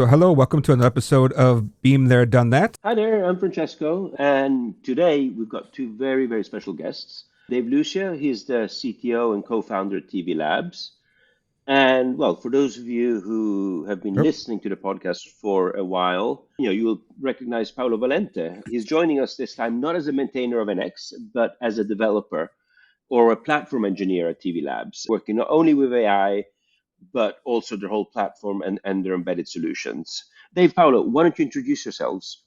So hello, welcome to another episode of Beam There, Done That. Hi there, I'm Francesco, and today we've got two very, very special guests. Dave Lucia, he's the CTO and co-founder at TV Labs. And well, for those of you who have been Oh, listening to the podcast for a while, you will recognize Paulo Valente. He's joining us this time not as a maintainer of NX, but as a developer or a platform engineer at TV Labs, working not only with AI, but also their whole platform and their embedded solutions. Dave, Paulo, why don't you introduce yourselves?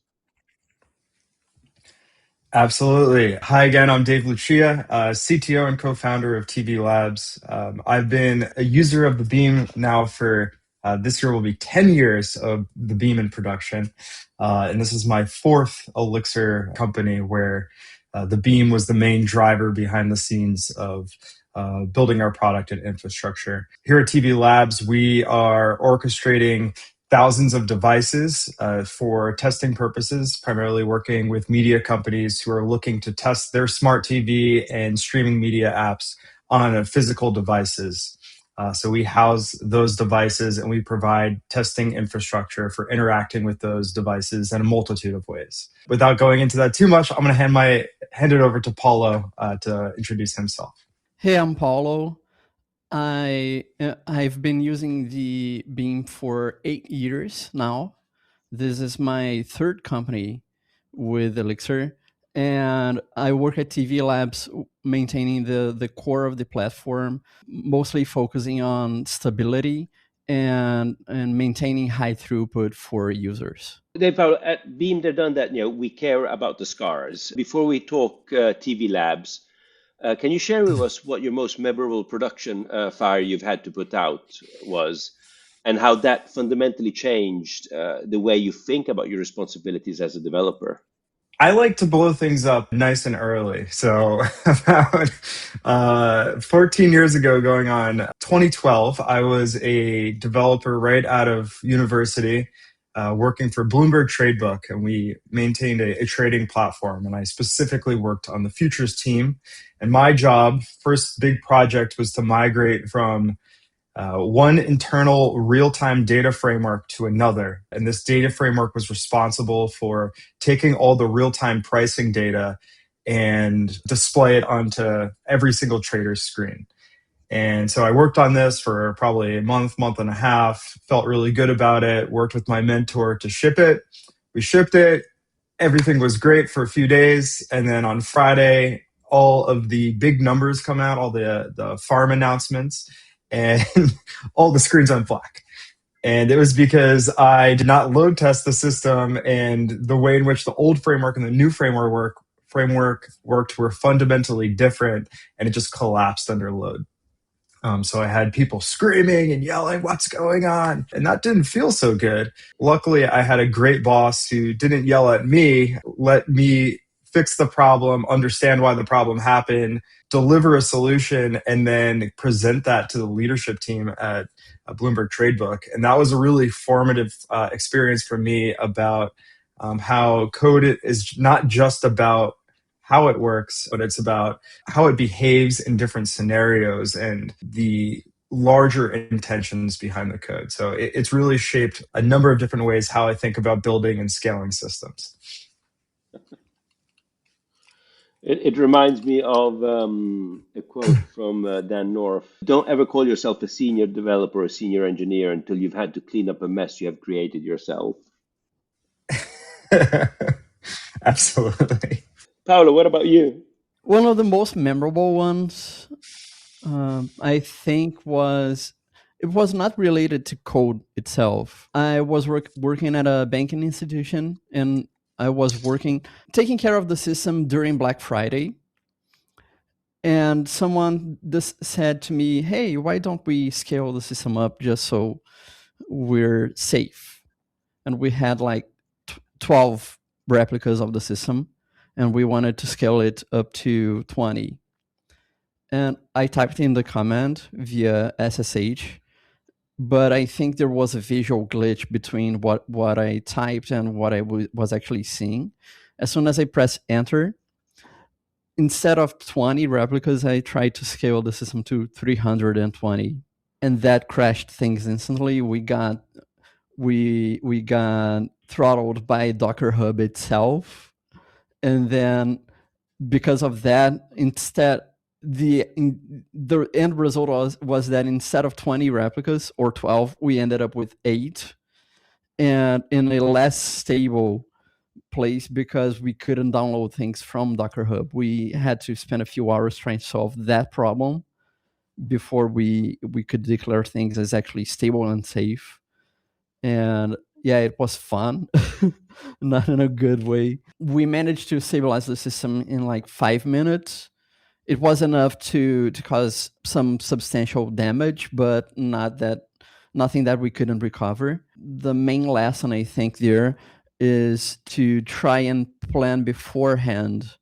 Absolutely. Hi again, I'm Dave Lucia, CTO and co-founder of TV Labs. I've been a user of the Beam now for this year will be 10 years of the Beam in production. And this is my fourth Elixir company where the Beam was the main driver behind the scenes of building our product and infrastructure. Here at TV Labs, we are orchestrating thousands of devices for testing purposes, primarily working with media companies who are looking to test their smart TV and streaming media apps on physical devices. So we house those devices and we provide testing infrastructure for interacting with those devices in a multitude of ways. Without going into that too much, I'm going to hand it over to Paulo to introduce himself. Hey, I'm Paulo. I've been using the Beam for 8 years now. This is my third company with Elixir, and I work at TV Labs maintaining the core of the platform, mostly focusing on stability and maintaining high throughput for users. Dave, Paulo, at Beam, they've done that. We care about the scars. Before we talk TV Labs, can you share with us what your most memorable production fire you've had to put out was, and how that fundamentally changed the way you think about your responsibilities as a developer? I like to blow things up nice and early. So about 14 years ago, going on 2012, I was a developer right out of university, working for Bloomberg Tradebook, and we maintained a trading platform. And I specifically worked on the futures team. And my job, first big project, was to migrate from one internal real-time data framework to another. And this data framework was responsible for taking all the real-time pricing data and display it onto every single trader's screen. And so I worked on this for probably a month and a half, felt really good about it, worked with my mentor to ship it. We shipped it. Everything was great for a few days. And then on Friday, all of the big numbers come out, all the farm announcements, and all the screens went black. And it was because I did not load test the system, and the way in which the old framework and the new framework worked were fundamentally different, and it just collapsed under load. So I had people screaming and yelling, "What's going on?" And that didn't feel so good. Luckily, I had a great boss who didn't yell at me, let me fix the problem, understand why the problem happened, deliver a solution, and then present that to the leadership team at Bloomberg Tradebook. And that was a really formative experience for me about how code is not just about how it works, but it's about how it behaves in different scenarios and the larger intentions behind the code. So it's really shaped a number of different ways how I think about building and scaling systems. It reminds me of a quote from Dan North. Don't ever call yourself a senior developer or a senior engineer until you've had to clean up a mess you have created yourself. Absolutely. Paulo, what about you? One of the most memorable ones, I think, it was not related to code itself. I was working at a banking institution, and I was taking care of the system during Black Friday. And someone said to me, "Hey, why don't we scale the system up just so we're safe?" And we had like 12 replicas of the system, and we wanted to scale it up to 20. And I typed in the command via SSH, but I think there was a visual glitch between what I typed and what I was actually seeing. As soon as I pressed enter, instead of 20 replicas, I tried to scale the system to 320, and that crashed things instantly. We got we got throttled by Docker Hub itself, and then because of that, instead the end result was that instead of 20 replicas or 12, we ended up with 8, and in a less stable place because we couldn't download things from Docker Hub. We had to spend a few hours trying to solve that problem before we could declare things as actually stable and safe. And yeah, it was fun, not in a good way. We managed to stabilize the system in like 5 minutes. It was enough to cause some substantial damage, but nothing that we couldn't recover. The main lesson I think there is to try and plan beforehand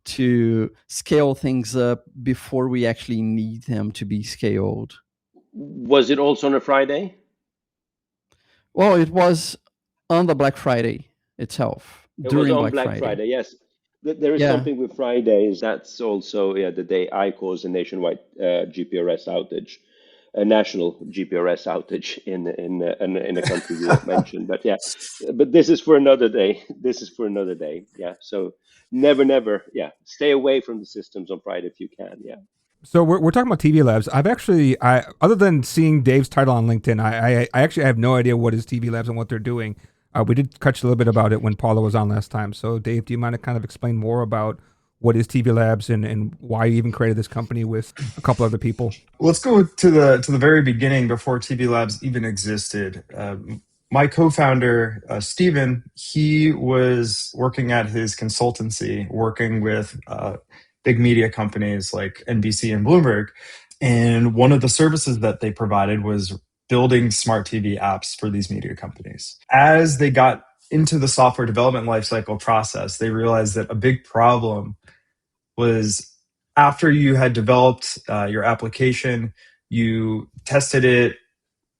to scale things up before we actually need them to be scaled. Was it also on a Friday? Well, it was on the Black Friday itself. It during was on Black Friday, yes. There is something with Fridays. That's also the day I caused a nationwide GPRS outage, a national GPRS outage in a country we won't mention. But yeah, but this is for another day. This is for another day. Yeah. So never. Yeah. Stay away from the systems on Friday if you can. Yeah. So we're talking about TV Labs. Other than seeing Dave's title on LinkedIn, I actually have no idea what is TV Labs and what they're doing. We did touch a little bit about it when Paulo was on last time. So Dave, do you mind to kind of explain more about what is TV Labs and why you even created this company with a couple other people? Let's go to the very beginning before TV Labs even existed. My co-founder, Steven, he was working at his consultancy, working with big media companies like NBC and Bloomberg. And one of the services that they provided was building smart TV apps for these media companies. As they got into the software development lifecycle process, they realized that a big problem was after you had developed your application, you tested it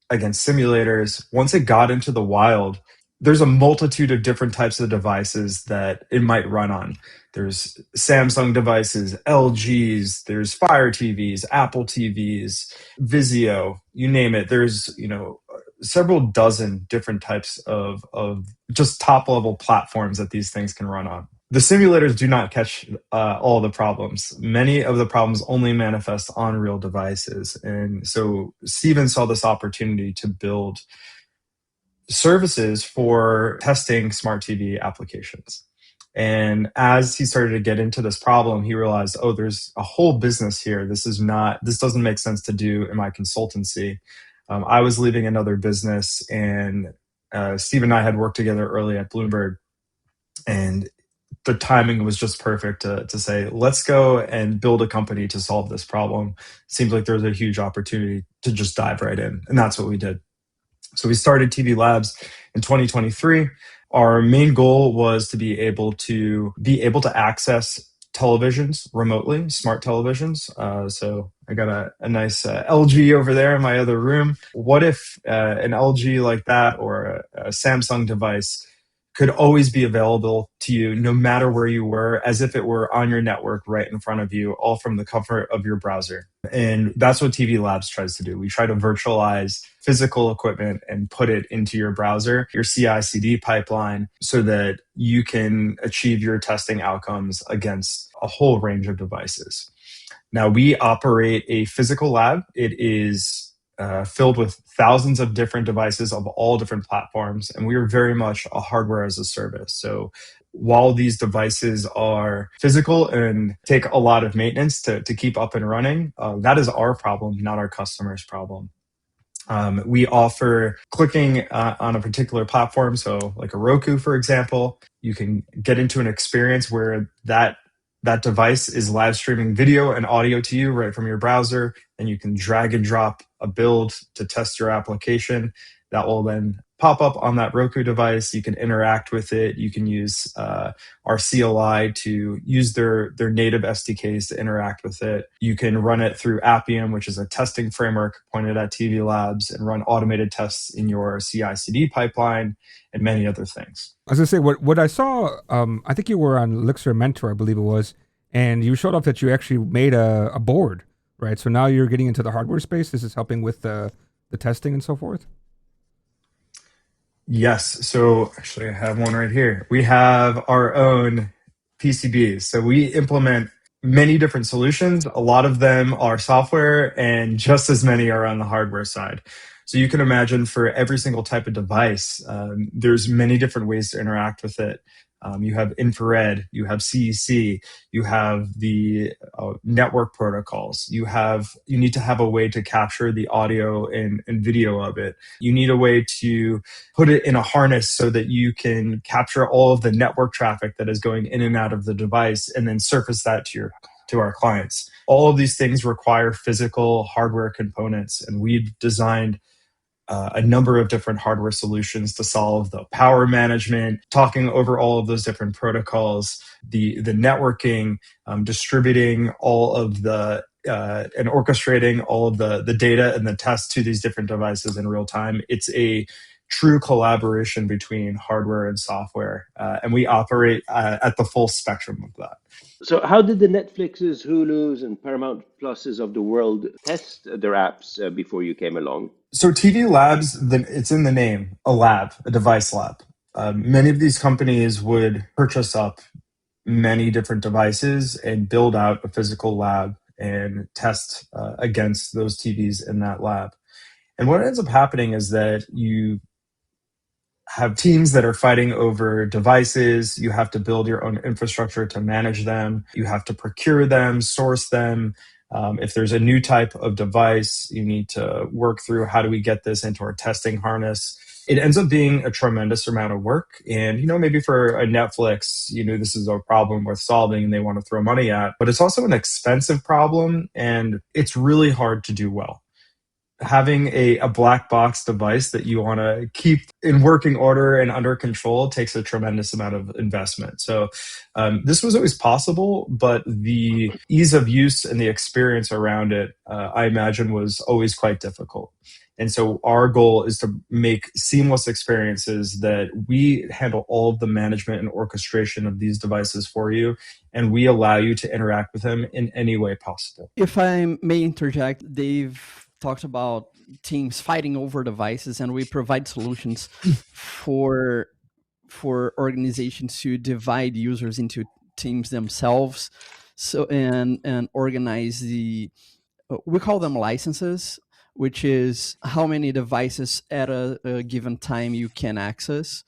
against simulators. Once it got into the wild, there's a multitude of different types of devices that it might run on. There's Samsung devices, LGs, there's Fire TVs, Apple TVs, Vizio, you name it. There's, several dozen different types of just top level platforms that these things can run on. The simulators do not catch all the problems. Many of the problems only manifest on real devices. And so Steven saw this opportunity to build services for testing smart TV applications. And as he started to get into this problem, he realized, there's a whole business here. This doesn't make sense to do in my consultancy. I was leaving another business, and Steve and I had worked together early at Bloomberg, and the timing was just perfect to say, let's go and build a company to solve this problem. Seems like there's a huge opportunity to just dive right in. And that's what we did. So we started TV Labs in 2023. Our main goal was to be able to access televisions remotely, smart televisions. So I got a nice LG over there in my other room. What if an LG like that or a Samsung device could always be available to you no matter where you were, as if it were on your network right in front of you, all from the comfort of your browser? And that's what TV Labs tries to do. We try to virtualize physical equipment and put it into your browser, your CI/CD pipeline, so that you can achieve your testing outcomes against a whole range of devices. Now, we operate a physical lab. It is filled with thousands of different devices of all different platforms, and we are very much a hardware as a service. So while these devices are physical and take a lot of maintenance to keep up and running, that is our problem, not our customer's problem. We offer clicking on a particular platform. So like a Roku, for example, you can get into an experience where that device is live streaming video and audio to you right from your browser, and you can drag and drop a build to test your application. That will then pop up on that Roku device. You can interact with it. You can use our CLI to use their native SDKs to interact with it. You can run it through Appium, which is a testing framework pointed at TV Labs, and run automated tests in your CI/CD pipeline and many other things. I was going to say, what I saw, I think you were on Elixir Mentor, I believe it was, and you showed off that you actually made a board, right? So now you're getting into the hardware space. This is helping with the testing and so forth? Yes. So actually, I have one right here. We have our own PCBs. So we implement many different solutions. A lot of them are software, and just as many are on the hardware side. So you can imagine for every single type of device, there's many different ways to interact with it. You have infrared, you have CEC, you have the network protocols. You need to have a way to capture the audio and video of it. You need a way to put it in a harness so that you can capture all of the network traffic that is going in and out of the device and then surface that to our clients. All of these things require physical hardware components, and we've designed a number of different hardware solutions to solve the power management, talking over all of those different protocols, the networking, distributing all of the and orchestrating all of the data and the tests to these different devices in real time. It's a true collaboration between hardware and software, and we operate at the full spectrum of that. So how did the Netflixes, Hulus, and Paramount Pluses of the world test their apps before you came along? So TV Labs, it's in the name, a lab, a device lab. Many of these companies would purchase up many different devices and build out a physical lab and test against those TVs in that lab. And what ends up happening is that you have teams that are fighting over devices. You have to build your own infrastructure to manage them. You have to procure them, source them. If there's a new type of device, you need to work through how do we get this into our testing harness. It ends up being a tremendous amount of work. And, maybe for a Netflix, this is a problem worth solving and they want to throw money at, but it's also an expensive problem and it's really hard to do well. Having a black box device that you want to keep in working order and under control takes a tremendous amount of investment. So this was always possible, but the ease of use and the experience around it, I imagine, was always quite difficult. And so our goal is to make seamless experiences that we handle all of the management and orchestration of these devices for you, and we allow you to interact with them in any way possible. If I may interject, Dave talked about teams fighting over devices, and we provide solutions for organizations to divide users into teams themselves, so and organize we call them licenses, which is how many devices at a given time you can access,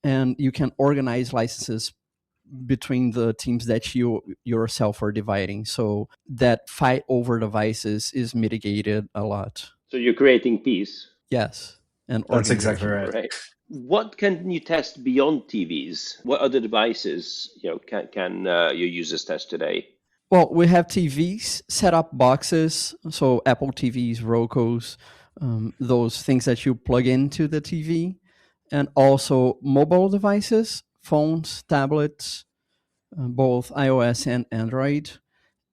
and you can organize licenses between the teams that you yourself are dividing, so that fight over devices is mitigated a lot. So you're creating peace. Yes, and that's exactly right. What can you test beyond TVs? What other devices can your users test today? Well, we have TVs, set-up boxes, so Apple TVs, Roku's, those things that you plug into the TV, and also mobile devices, phones, tablets, both iOS and Android.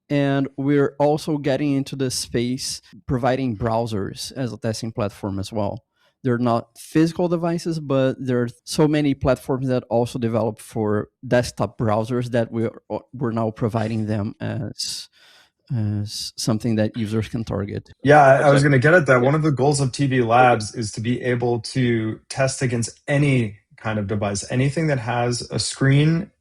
And we're also getting into the space providing browsers as a testing platform as well. They're not physical devices, but there are so many platforms that also develop for desktop browsers that we're now providing them as something that users can target. Yeah, I was going to get at that. One of the goals of TV Labs is to be able to test against any kind of device, anything that has a screen.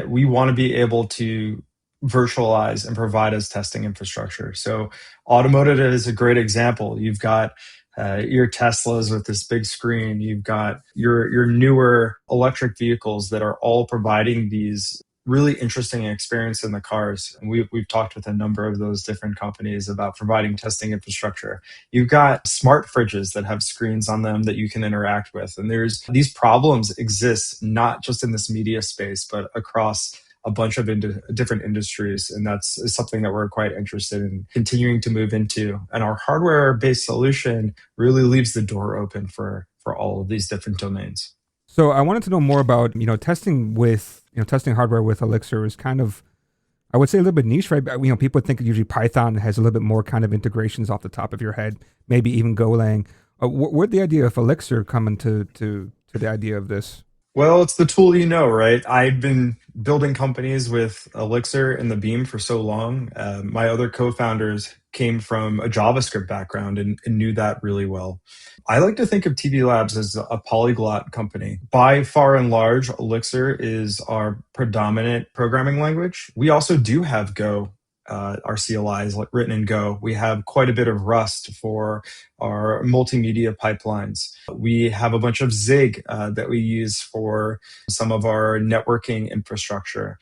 We want to be able to virtualize and provide as testing infrastructure. So automotive is a great example. You've got your Teslas with this big screen. You've got your newer electric vehicles that are all providing these really interesting experience in the cars. And we've talked with a number of those different companies about providing testing infrastructure. You've got smart fridges that have screens on them that you can interact with. And these problems exist not just in this media space, but across a bunch of different industries. And that's something that we're quite interested in continuing to move into. And our hardware-based solution really leaves the door open for all of these different domains. So I wanted to know more about, testing hardware with Elixir is kind of, I would say, a little bit niche, right? People think usually Python has a little bit more kind of integrations off the top of your head, maybe even Golang. Where'd the idea of Elixir come into the idea of this? Well, it's the tool, right? I've been building companies with Elixir and the Beam for so long. My other co-founders came from a JavaScript background and knew that really well. I like to think of TV Labs as a polyglot company. By far and large, Elixir is our predominant programming language. We also do have Go. Our CLI is written in Go. We have quite a bit of Rust for our multimedia pipelines. We have a bunch of Zig that we use for some of our networking infrastructure.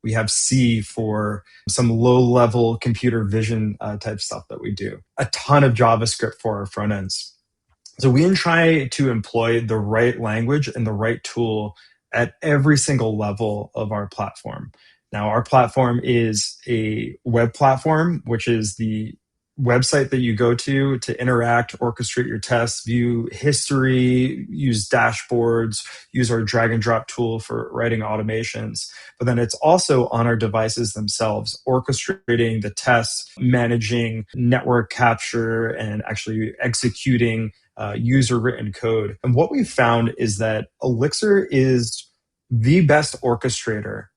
We have C for some low-level computer vision type stuff that we do. A ton of JavaScript for our front ends. So we try to employ the right language and the right tool at every single level of our platform. Now, our platform is a web platform, which is the website that you go to interact, orchestrate your tests, view history, use dashboards, use our drag and drop tool for writing automations. But then it's also on our devices themselves, orchestrating the tests, managing network capture, and actually executing user written code. And what we found is that Elixir is the best orchestrator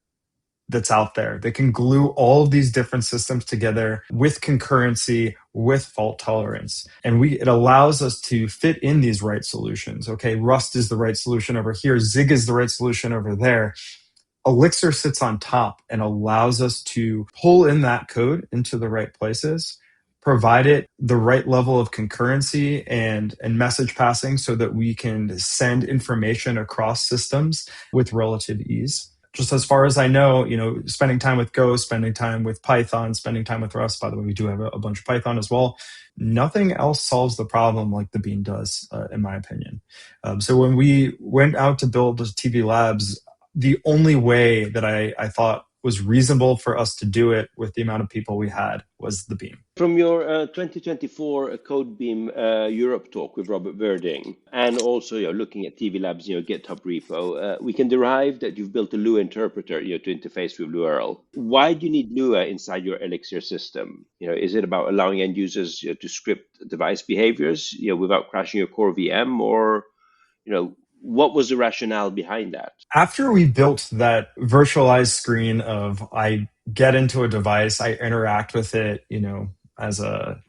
that's out there. They can glue all of these different systems together with concurrency, with fault tolerance. And it allows us to fit in these right solutions. Okay, Rust is the right solution over here. Zig is the right solution over there. Elixir sits on top and allows us to pull in that code into the right places, provide it the right level of concurrency and message passing so that we can send information across systems with relative ease. Just as far as I know, spending time with Go, spending time with Python, spending time with Rust, by the way, we do have a bunch of Python as well. Nothing else solves the problem like the Beam does, in my opinion. So when we went out to build TV Labs, the only way that I thought was reasonable for us to do it with the amount of people we had was the Beam. From your 2024 Code Beam Europe talk with Robert Verding, and also looking at TV Labs GitHub repo, we can derive that you've built a Lua interpreter to interface with Luerl. Why do you need Lua inside your Elixir system? Is it about allowing end users to script device behaviors without crashing your core VM, or what was the rationale behind that? After we built that virtualized screen of I get into a device, I interact with it, as a,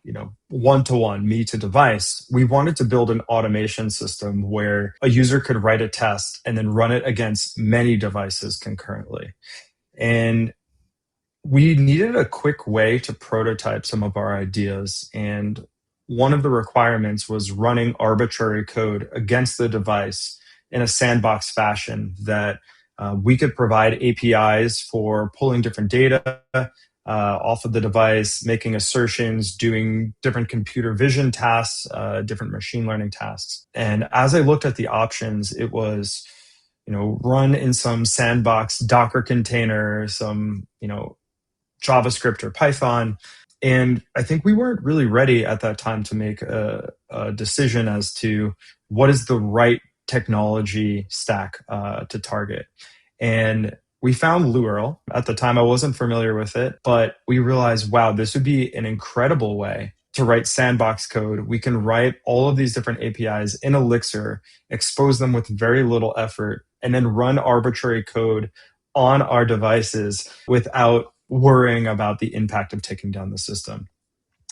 one-to-one, me to device, we wanted to build an automation system where a user could write a test and then run it against many devices concurrently. And we needed a quick way to prototype some of our ideas. And one of the requirements was running arbitrary code against the device in a sandbox fashion that we could provide APIs for pulling different data off of the device, making assertions, doing different computer vision tasks, different machine learning tasks. And as I looked at the options, it was, run in some sandbox Docker container, some, JavaScript or Python. And I think we weren't really ready at that time to make a decision as to what is the right technology stack to target. And we found Luerl. At the time, I wasn't familiar with it, but we realized, wow, this would be an incredible way to write sandbox code. We can write all of these different APIs in Elixir, expose them with very little effort, and then run arbitrary code on our devices without worrying about the impact of taking down the system.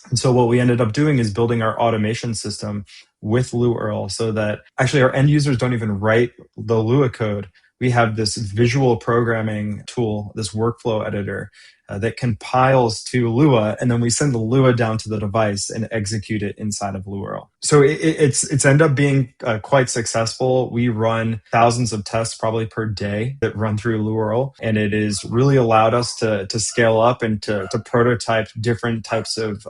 And so what we ended up doing is building our automation system with Luerl so that actually our end users don't even write the Lua code. We have this visual programming tool, this workflow editor that compiles to Lua, and then we send the Lua down to the device and execute it inside of Luerl. So it's ended up being quite successful. We run thousands of tests probably per day that run through Luerl, and it has really allowed us to scale up and to prototype different types of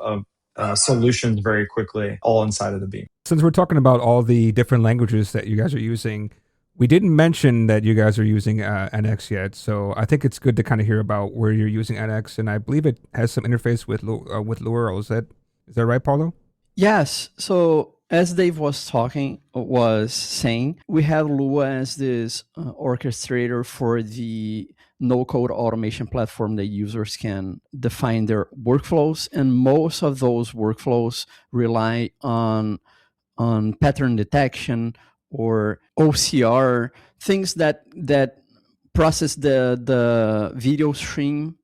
solutions very quickly, all inside of the Beam. Since we're talking about all the different languages that you guys are using, we didn't mention that you guys are using NX yet, so I think it's good to kind of hear about where you're using NX, and I believe it has some interface with Luerl. Is that right, Paulo? Yes. So as Dave was saying, we have Lua as this orchestrator for the no-code automation platform that users can define their workflows, and most of those workflows rely on pattern detection or OCR things that process the video stream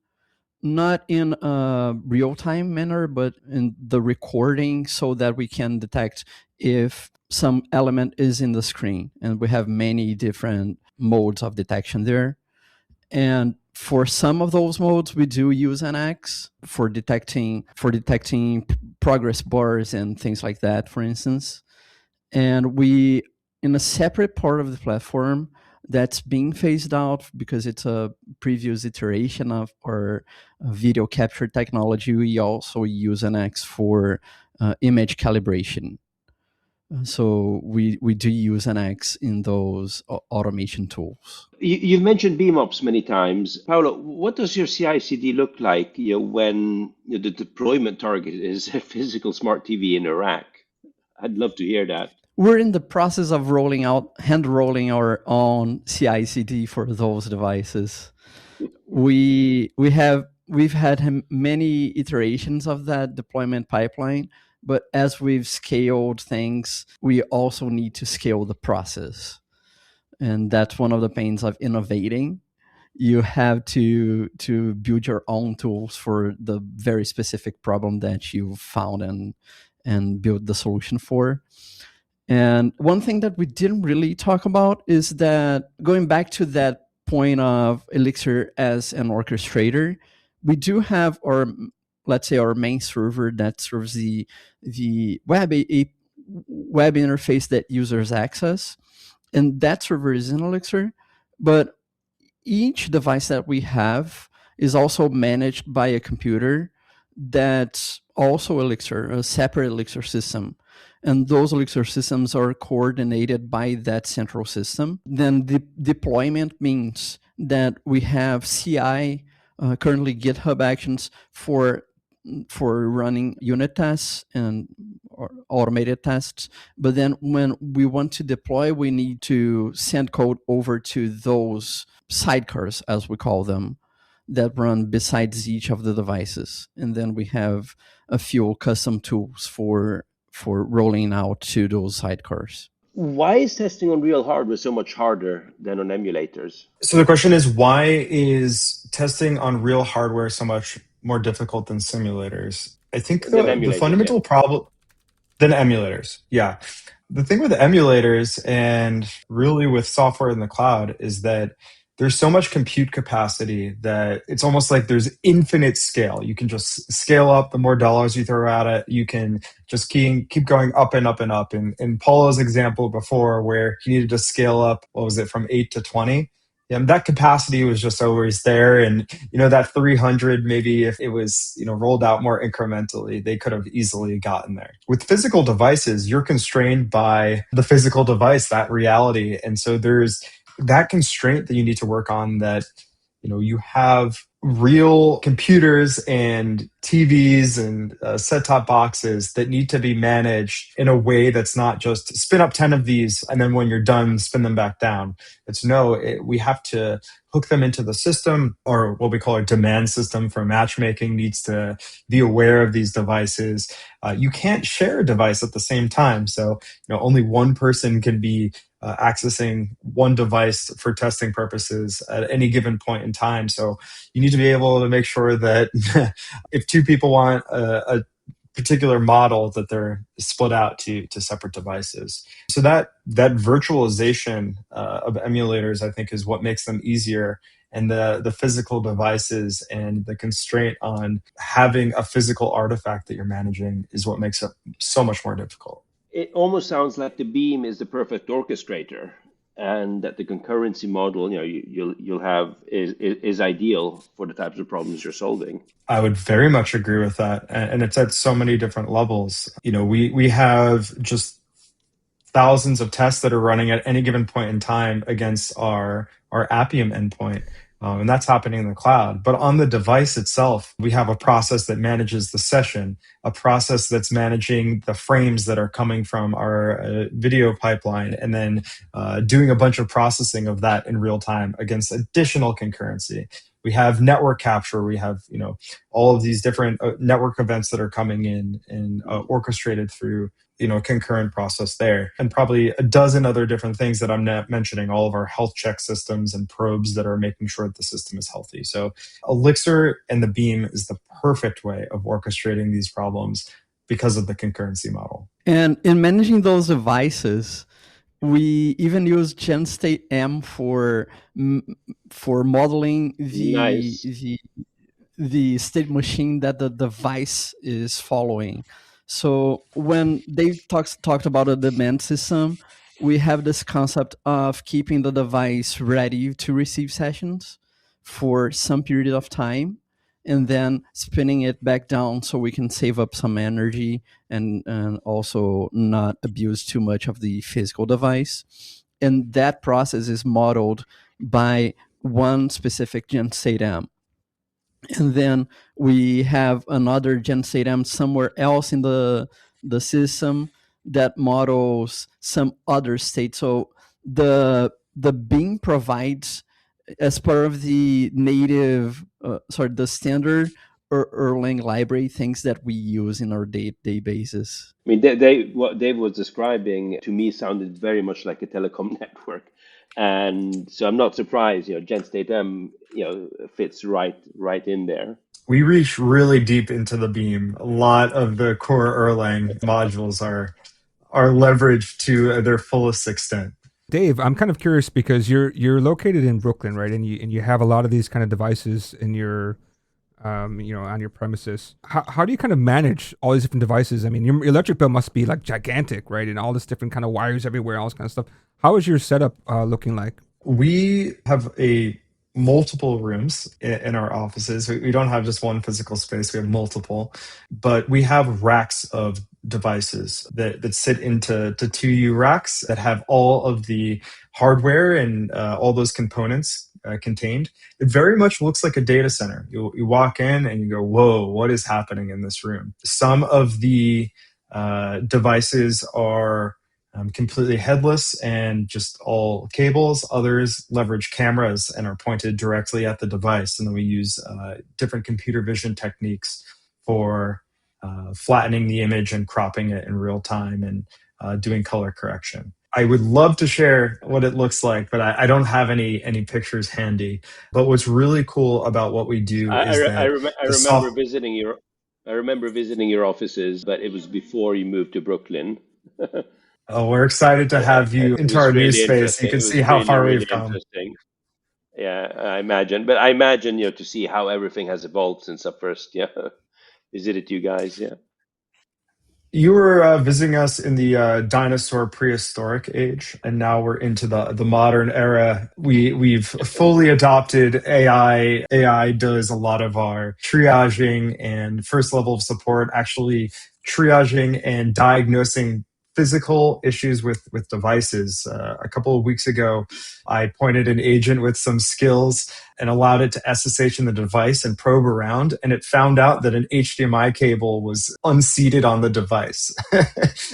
not in a real-time manner, but in the recording, so that we can detect if some element is in the screen. And we have many different modes of detection there. And for some of those modes, we do use NX for detecting progress bars and things like that, for instance. And we, in a separate part of the platform that's being phased out because it's a previous iteration of our video capture technology, we also use NX for image calibration. So we do use NX in those automation tools. You've mentioned BeamOps many times. Paulo, what does your CI/CD look like when the deployment target is a physical smart TV in a rack? I'd love to hear that. We're in the process of hand rolling our own CI/CD for those devices. We've had many iterations of that deployment pipeline, but as we've scaled things, we also need to scale the process. And that's one of the pains of innovating. You have to build your own tools for the very specific problem that you found and build the solution for. And one thing that we didn't really talk about is that, going back to that point of Elixir as an orchestrator, we do have our main server that serves the web interface that users access. And that server is in Elixir, but each device that we have is also managed by a computer that's also Elixir, a separate Elixir system. And those Elixir systems are coordinated by that central system. Then the deployment means that we have CI, currently GitHub Actions, for running unit tests and automated tests. But then when we want to deploy, we need to send code over to those sidecars, as we call them, that run besides each of the devices. And then we have a few custom tools for rolling out to those sidecars. Why is testing on real hardware so much harder than on emulators? So the question is, why is testing on real hardware so much more difficult than simulators? I think the fundamental problem than emulators. Yeah. The thing with emulators and really with software in the cloud is that there's so much compute capacity that it's almost like there's infinite scale. You can just scale up the more dollars you throw at it. You can just keep going up and up and up. In Paulo's example before, where he needed to scale up, from 8 to 20? That capacity was just always there. And, that 300, maybe if it was, rolled out more incrementally, they could have easily gotten there. With physical devices, you're constrained by the physical device, that reality. And so there's that constraint that you need to work on, that you have real computers and TVs and set-top boxes that need to be managed in a way that's not just spin up 10 of these and then when you're done, spin them back down. We have to hook them into the system, or what we call a demand system for matchmaking needs to be aware of these devices. You can't share a device at the same time. So only one person can be accessing one device for testing purposes at any given point in time. So you need to be able to make sure that if two people want a particular model, that they're split out to separate devices. So that virtualization of emulators, I think, is what makes them easier. And the physical devices and the constraint on having a physical artifact that you're managing is what makes it so much more difficult. It almost sounds like the Beam is the perfect orchestrator, and that the concurrency model you'll have is ideal for the types of problems you're solving. I would very much agree with that, and it's at so many different levels. We have just thousands of tests that are running at any given point in time against our Appium endpoint. And that's happening in the cloud. But on the device itself, we have a process that manages the session, a process that's managing the frames that are coming from our video pipeline, and then doing a bunch of processing of that in real time against additional concurrency. We have network capture. We have all of these different network events that are coming in and orchestrated through concurrent process there, and probably a dozen other different things that I'm not mentioning, all of our health check systems and probes that are making sure that the system is healthy. So Elixir and the Beam is the perfect way of orchestrating these problems because of the concurrency model. And in managing those devices, we even use GenState M for modeling Nice. the state machine that the device is following. So when Dave talked about a demand system, we have this concept of keeping the device ready to receive sessions for some period of time, and then spinning it back down so we can save up some energy and also not abuse too much of the physical device. And that process is modeled by one specific GenState M. And then we have another GenState M somewhere else in the system that models some other state. So the Beam provides, as part of the native, the standard Erlang library, things that we use in our day-to-day basis. I mean, what Dave was describing to me sounded very much like a telecom network. And so I'm not surprised, GenState M, fits right in there. We reach really deep into the Beam. A lot of the core Erlang modules are leveraged to their fullest extent. Dave, I'm kind of curious because you're located in Brooklyn, right? And you have a lot of these kind of devices in your, on your premises. How do you kind of manage all these different devices? I mean, your electric bill must be like gigantic, right? And all this different kind of wires everywhere, all this kind of stuff. How is your setup looking like? We have multiple rooms in our offices. We don't have just one physical space. We have multiple, but we have racks of devices that sit into 2U racks that have all of the hardware and all those components contained. It very much looks like a data center. You walk in and you go, whoa, what is happening in this room? Some of the devices are completely headless and just all cables. Others leverage cameras and are pointed directly at the device. And then we use different computer vision techniques for flattening the image and cropping it in real time and doing color correction. I would love to share what it looks like, but I don't have any pictures handy. But what's really cool about what we do is that I remember visiting your offices, but it was before you moved to Brooklyn. Oh, we're excited to have you into our new space. You can see how far we've come. Yeah, I imagine. But I imagine, to see how everything has evolved since I first visited you guys. Yeah. You were visiting us in the dinosaur prehistoric age, and now we're into the modern era. We've fully adopted AI. AI does a lot of our triaging and first level of support, actually triaging and diagnosing physical issues with devices. A couple of weeks ago, I pointed an agent with some skills and allowed it to SSH in the device and probe around, and it found out that an HDMI cable was unseated on the device.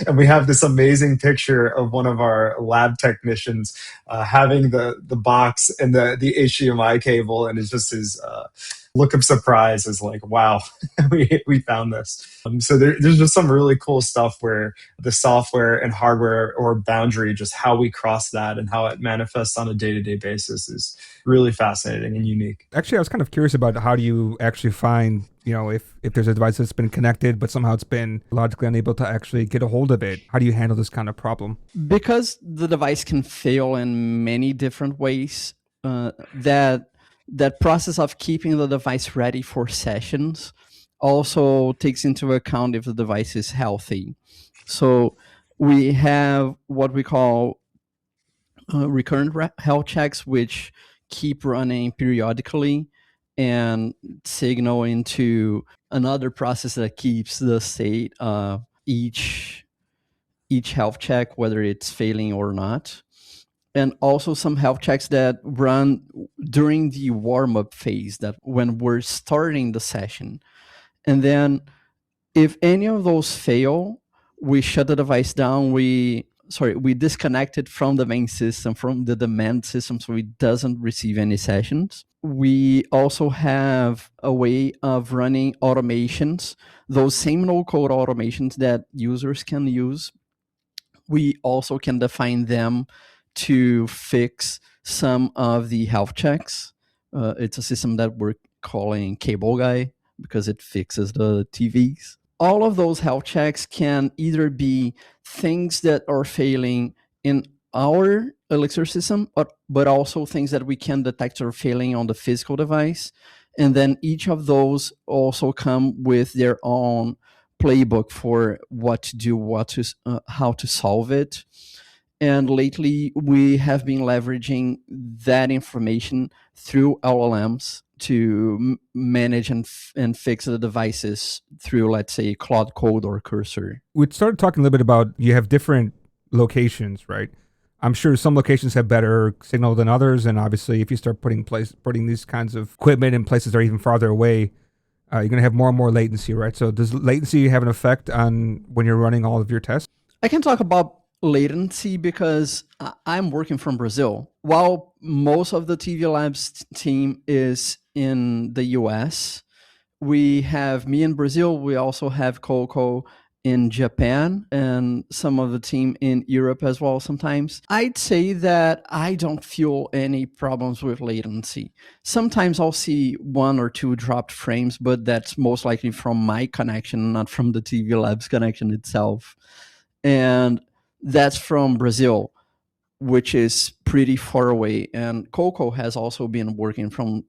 And we have this amazing picture of one of our lab technicians having the box and the HDMI cable, and it's just his look of surprise is like, wow, we found this. So there's just some really cool stuff where the software and hardware or boundary, just how we cross that and how it manifests on a day-to-day basis is really fascinating and unique. Actually, I was kind of curious about how do you actually find, if there's a device that's been connected, but somehow it's been logically unable to actually get a hold of it. How do you handle this kind of problem? Because the device can fail in many different ways, that process of keeping the device ready for sessions also takes into account if the device is healthy. So we have what we call recurrent health checks, which keep running periodically and signal into another process that keeps the state of each health check, whether it's failing or not. And also some health checks that run during the warm-up phase, that when we're starting the session. And then if any of those fail, we shut the device down, we we disconnect it from the main system, from the demand system, so it doesn't receive any sessions. We also have a way of running automations, those same no-code automations that users can use. We also can define them to fix some of the health checks. It's a system that we're calling Cable Guy because it fixes the TVs. All of those health checks can either be things that are failing in our Elixir system, but also things that we can detect are failing on the physical device. And then each of those also come with their own playbook for what to do, how to solve it. And lately, we have been leveraging that information through LLMs to manage and fix the devices through, let's say, Claude Code or Cursor. We started talking a little bit about you have different locations, right? I'm sure some locations have better signal than others, and obviously, if you start putting these kinds of equipment in places that are even farther away, you're going to have more and more latency, right? So does latency have an effect on when you're running all of your tests? I can talk about latency because I'm working from Brazil. While most of the TV Labs team is in the US, we have me in Brazil. We also have Coco in Japan and some of the team in Europe as well sometimes. I'd say that I don't feel any problems with latency. Sometimes I'll see 1 or 2 dropped frames, but that's most likely from my connection, not from the TV Labs connection itself. And that's from Brazil, which is pretty far away. And Coco has also been working from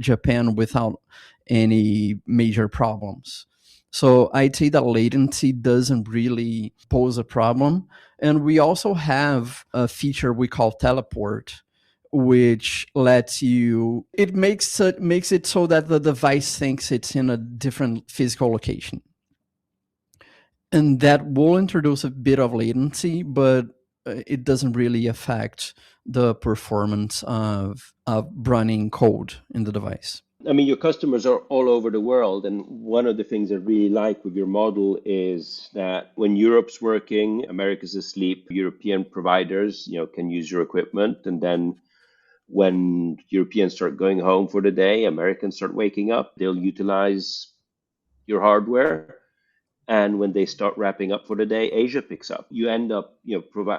Japan without any major problems. So I'd say that latency doesn't really pose a problem. And we also have a feature we call teleport, which lets you, it makes it so that the device thinks it's in a different physical location. And that will introduce a bit of latency, but it doesn't really affect the performance of running code in the device. I mean, your customers are all over the world, and one of the things I really like with your model is that when Europe's working, America's asleep, European providers, can use your equipment, and then when Europeans start going home for the day, Americans start waking up, they'll utilize your hardware. And when they start wrapping up for the day, Asia picks up. You end up,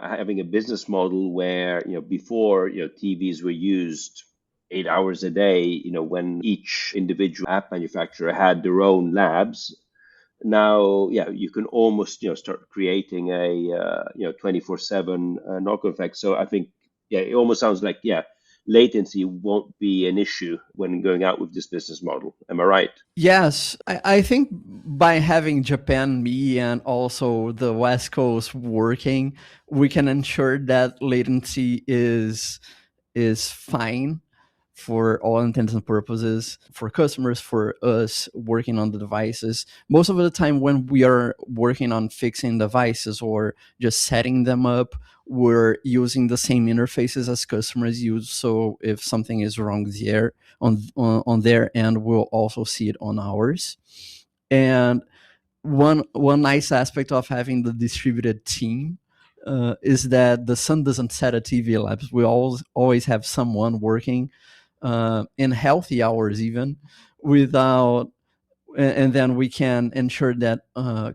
having a business model where, before, TVs were used 8 hours a day, when each individual app manufacturer had their own labs. Now, you can almost, start creating a, 24/7 knock-on effect. So I think, it almost sounds like, latency won't be an issue when going out with this business model. Am I right? Yes. I think by having Japan, me, and also the West Coast working, we can ensure that latency is fine for all intents and purposes, for customers, for us working on the devices. Most of the time when we are working on fixing devices or just setting them up, we're using the same interfaces as customers use. So if something is wrong there on their end, we'll also see it on ours. And one nice aspect of having the distributed team is that the sun doesn't set at TV Labs. We always have someone working in healthy hours even without, and then we can ensure that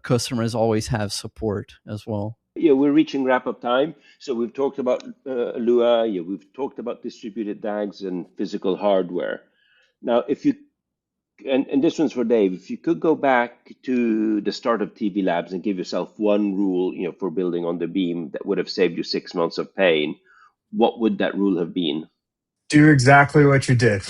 customers always have support as well. Yeah, we're reaching wrap-up time. So we've talked about Lua, we've talked about distributed DAGs and physical hardware. Now, if you, and this one's for Dave, if you could go back to the start of TV Labs and give yourself one rule, for building on the beam that would have saved you 6 months of pain, what would that rule have been? Do exactly what you did.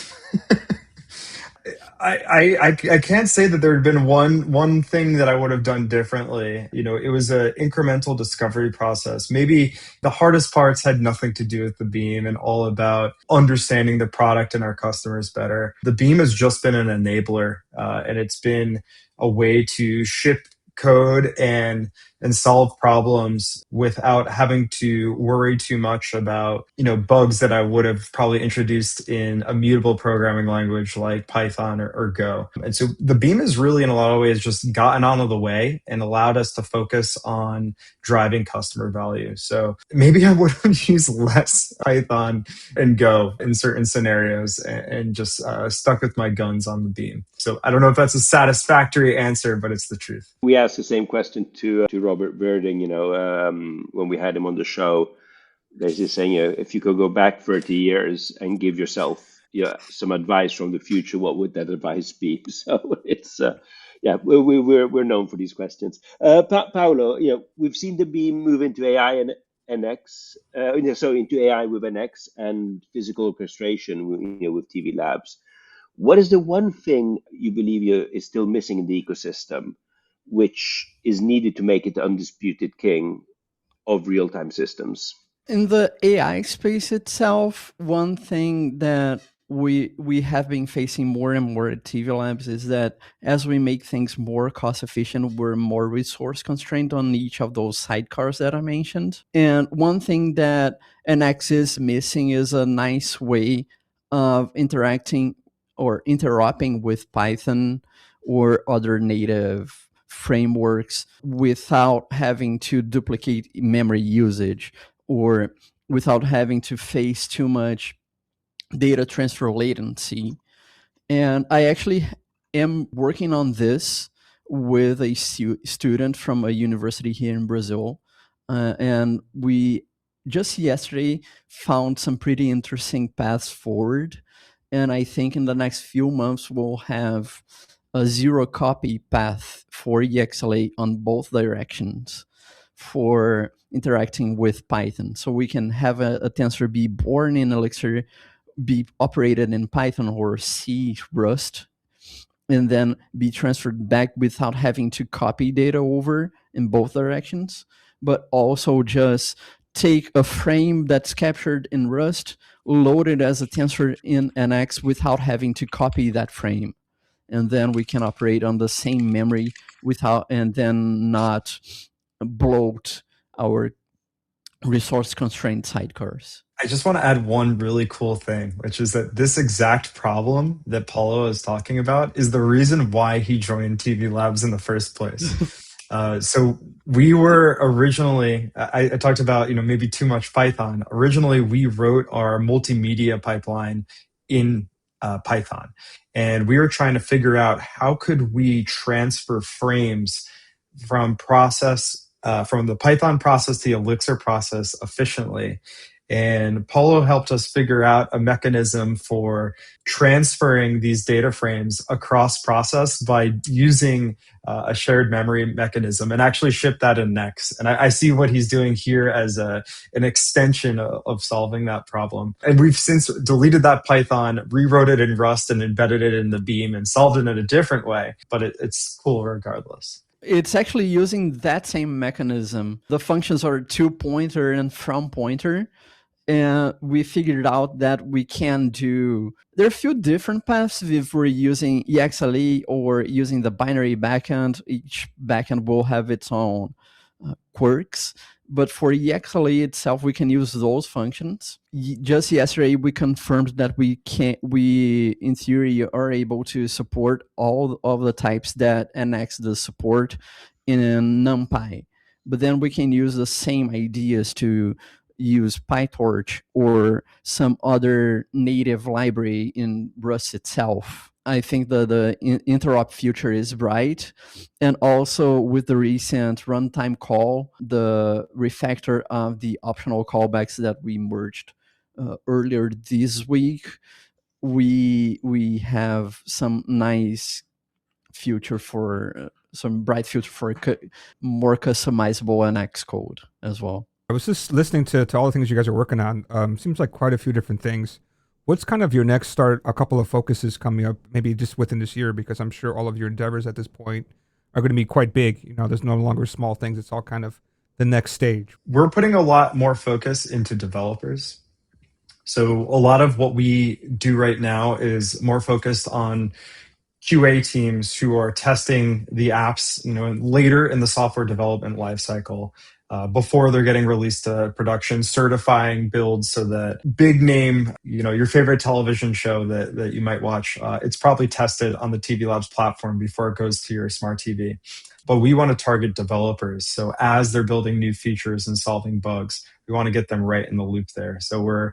I can't say that there had been one thing that I would have done differently. It was an incremental discovery process. Maybe the hardest parts had nothing to do with the beam and all about understanding the product and our customers better. The beam has just been an enabler, and it's been a way to ship code and and solve problems without having to worry too much about, bugs that I would have probably introduced in a mutable programming language like Python or Go. And so the Beam has really, in a lot of ways, just gotten out of the way and allowed us to focus on driving customer value. So maybe I would have used less Python and Go in certain scenarios and just stuck with my guns on the Beam. So I don't know if that's a satisfactory answer, but it's the truth. We asked the same question to Robert Verding, when we had him on the show. There's this saying, if you could go back 30 years and give yourself some advice from the future, what would that advice be? So it's, we're known for these questions. Paulo, we've seen the Beam move into AI and NX, into AI with NX and physical orchestration, with TV Labs. What is the one thing you believe is still missing in the ecosystem, which is needed to make it the undisputed king of real-time systems? In the AI space itself, one thing that we have been facing more and more at TV Labs is that as we make things more cost efficient, we're more resource constrained on each of those sidecars that I mentioned. And one thing that NX is missing is a nice way of interacting or interoperating with Python or other native frameworks without having to duplicate memory usage or without having to face too much data transfer latency. And I actually am working on this with a student from a university here in Brazil. And we just yesterday found some pretty interesting paths forward. And I think in the next few months, we'll have a zero copy path for EXLA on both directions for interacting with Python. So we can have a tensor be born in Elixir, be operated in Python or C, Rust, and then be transferred back without having to copy data over in both directions, but also just take a frame that's captured in Rust, load it as a tensor in NX without having to copy that frame. And then we can operate on the same memory without, and then not bloat our resource constrained sidecars. I just want to add one really cool thing, which is that this exact problem that Paulo is talking about is the reason why he joined TV Labs in the first place. So we were originally, I talked about, maybe too much Python. Originally, we wrote our multimedia pipeline in Python. And we were trying to figure out how could we transfer frames from the Python process to the Elixir process efficiently. And Paulo helped us figure out a mechanism for transferring these data frames across process by using a shared memory mechanism, and actually ship that in Next. And I see what he's doing here as an extension of solving that problem. And we've since deleted that Python, rewrote it in Rust, and embedded it in the Beam and solved it in a different way. But it's cool regardless. It's actually using that same mechanism. The functions are to pointer and from pointer. And we figured out that we can do, there are a few different paths if we're using EXLE or using the binary backend. Each backend will have its own quirks. But for EXLE itself, we can use those functions. Just yesterday, we confirmed that we in theory are able to support all of the types that NX does support in NumPy. But then we can use the same ideas to use PyTorch or some other native library in Rust itself. I think the interop future is bright. And also with the recent runtime call, the refactor of the optional callbacks that we merged earlier this week, we have some nice future for some bright future for more customizable NX code as well. I was just listening to all the things you guys are working on. Seems like quite a few different things. What's kind of your next a couple of focuses coming up, maybe just within this year, because I'm sure all of your endeavors at this point are going to be quite big. There's no longer small things. It's all kind of the next stage. We're putting a lot more focus into developers. So a lot of what we do right now is more focused on QA teams who are testing the apps, later in the software development lifecycle, before they're getting released to production, certifying builds so that big name, your favorite television show that you might watch, it's probably tested on the TV Labs platform before it goes to your smart TV. But we want to target developers. So as they're building new features and solving bugs, we want to get them right in the loop there. So we're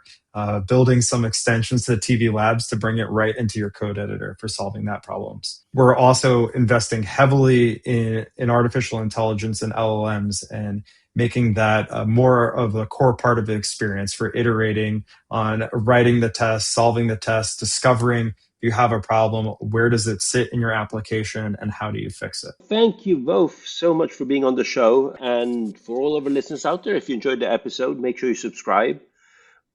building some extensions to TV Labs to bring it right into your code editor for solving that problems. We're also investing heavily in artificial intelligence and LLMs and making that more of a core part of the experience for iterating on writing the test, solving the test, discovering you have a problem, where does it sit in your application, and how do you fix it? Thank you both so much for being on the show. And for all of our listeners out there, if you enjoyed the episode, make sure you subscribe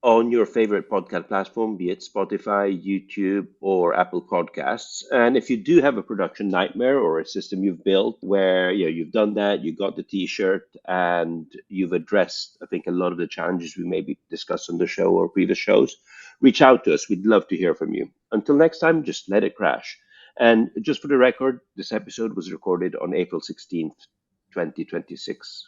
on your favorite podcast platform, be it Spotify, YouTube, or Apple Podcasts. And if you do have a production nightmare or a system you've built where you've done that, you got the t-shirt, and you've addressed, I think, a lot of the challenges we maybe discussed on the show or previous shows, reach out to us. We'd love to hear from you. Until next time, just let it crash. And just for the record, this episode was recorded on April 16th, 2026.